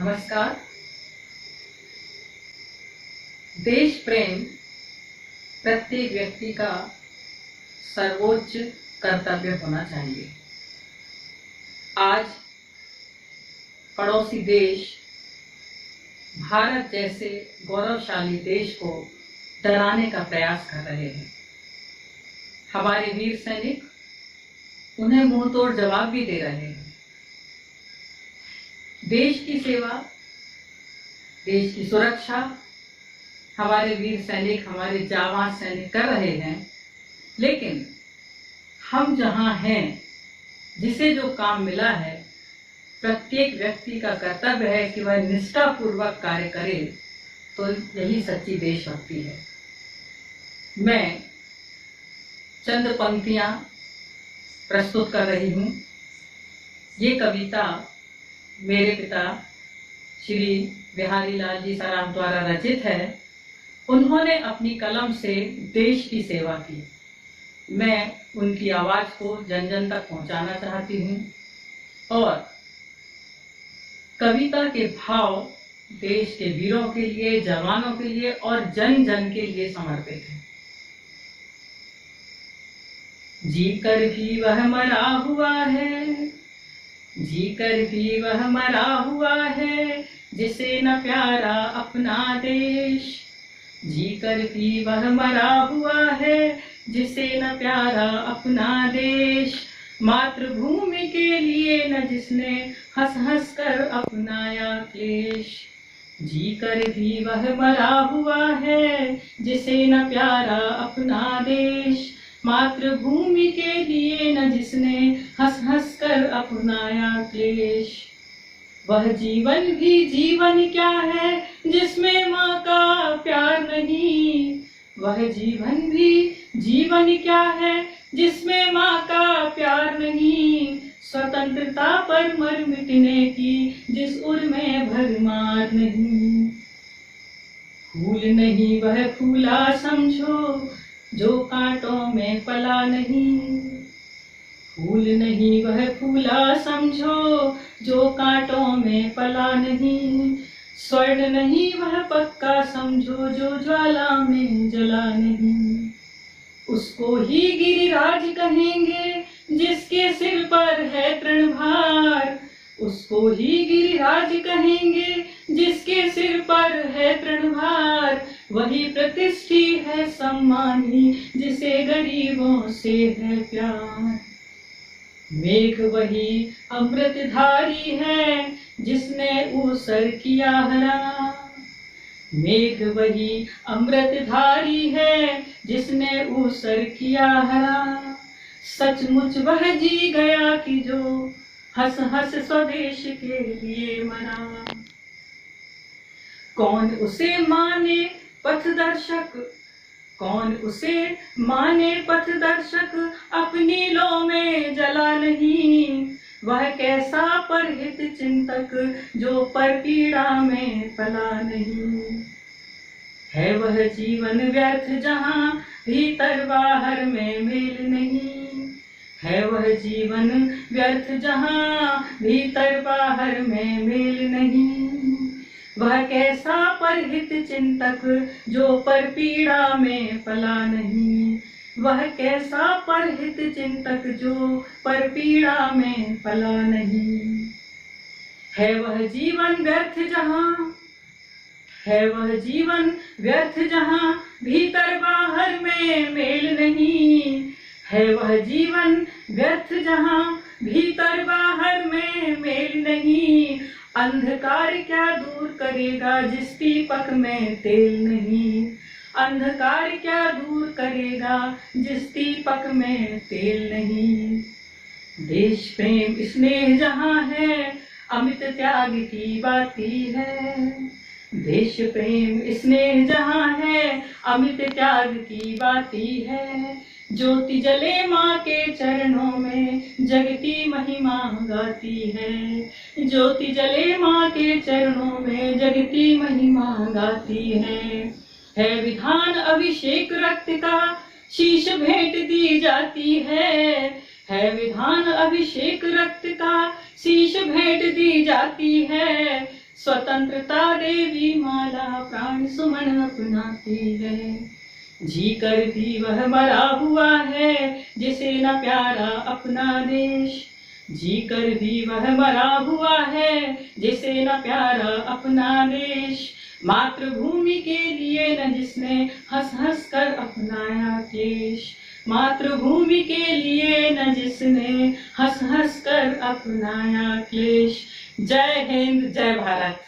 नमस्कार। देश प्रेम प्रत्येक व्यक्ति का सर्वोच्च कर्तव्य होना चाहिए। आज पड़ोसी देश भारत जैसे गौरवशाली देश को डराने का प्रयास कर रहे हैं। हमारे वीर सैनिक उन्हें मुंहतोड़ जवाब भी दे रहे हैं। देश की सेवा, देश की सुरक्षा हमारे वीर सैनिक, हमारे जाबाज सैनिक कर रहे हैं। लेकिन हम जहां हैं, जिसे जो काम मिला है, प्रत्येक व्यक्ति का कर्तव्य है कि वह निष्ठापूर्वक कार्य करे, तो यही सच्ची देशभक्ति है। मैं चंद पंक्तियां प्रस्तुत कर रही हूं। ये कविता मेरे पिता श्री बिहारी लाल जी सराफ द्वारा रचित है। उन्होंने अपनी कलम से देश की सेवा की। मैं उनकी आवाज को जन जन तक पहुंचाना चाहती हूं और कविता के भाव देश के वीरों के लिए, जवानों के लिए और जन जन के लिए समर्पित है। जीकर भी वह मरा हुआ है, जीकर भी वह मरा हुआ है, जिसे न प्यारा अपना देश। जीकर भी वह मरा हुआ है, जिसे न प्यारा अपना देश। मातृभूमि के लिए न जिसने हंस हंस कर अपनाया क्लेश। जीकर भी वह मरा हुआ है, जिसे न प्यारा अपना देश। मातृभूमि के लिए न जिसने हंस हंस कर अपनाया क्लेश। वह जीवन भी जीवन क्या है जिसमें माँ का प्यार नहीं। वह जीवन भी जीवन क्या है जिसमें माँ का प्यार नहीं। स्वतंत्रता पर मर मिटने की जिस उर में भरमार नहीं। फूल नहीं वह फूला समझो जो कांटों में पला नहीं। फूल नहीं वह फूला समझो जो कांटों में पला नहीं। स्वर्ण नहीं वह पक्का समझो जो ज्वाला में जला नहीं। उसको ही गिरिराज कहेंगे जिसके सिर पर है तृणभार। उसको ही गिरिराज कहेंगे जिसके सिर पर है तृणभार। वही प्रतिष्ठी है सम्मानी जिसे गरीबों से है प्यार। मेघ वही अमृतधारी है जिसने ऊसर किया हरा। मेघ वही अमृतधारी है जिसने ऊसर किया हरा। सचमुच वह जी गया कि जो हंस हंस स्वदेश के लिए मरा। कौन उसे माने पथदर्शक, कौन उसे माने पथदर्शक, अपनी लो में जला नहीं। वह कैसा परहित चिंतक जो पर पीड़ा में पला नहीं। है वह जीवन व्यर्थ जहां भीतर बाहर में मेल नहीं। है वह जीवन व्यर्थ जहां भीतर बाहर में मेल नहीं। वह कैसा परहित चिंतक जो पर पीड़ा में पला नहीं। वह कैसा परहित चिंतक जो पर पीड़ा में पला नहीं। है वह जीवन व्यर्थ जहां, है वह जीवन व्यर्थ जहां भीतर बाहर में मेल नहीं। है वह जीवन व्यर्थ जहां भीतर बाहर में मेल नहीं। अंधकार क्या दूर करेगा जिस दीपक में तेल नहीं। अंधकार क्या दूर करेगा जिस दीपक में तेल नहीं। देश प्रेम स्नेह जहां है अमित त्याग की बाती है। देश प्रेम स्नेह जहां है अमित त्याग की बाती है। ज्योति जले माँ के चरणों में जगती महिमा गाती है। ज्योति जले माँ के चरणों में जगती महिमा गाती है विधान अभिषेक रक्त का शीश भेंट दी जाती है विधान अभिषेक रक्त का शीश भेंट दी जाती है। स्वतंत्रता देवी माला प्राण सुमन अपनाती है। जीकर भी वह मरा हुआ है जिसे न प्यारा अपना देश। जीकर भी वह मरा हुआ है जिसे न प्यारा अपना देश। मातृभूमि के लिए न जिसने हंस हंस कर अपनाया क्लेश। मातृभूमि के लिए न जिसने हंस हंस कर अपनाया क्लेश। जय हिंद, जय भारत।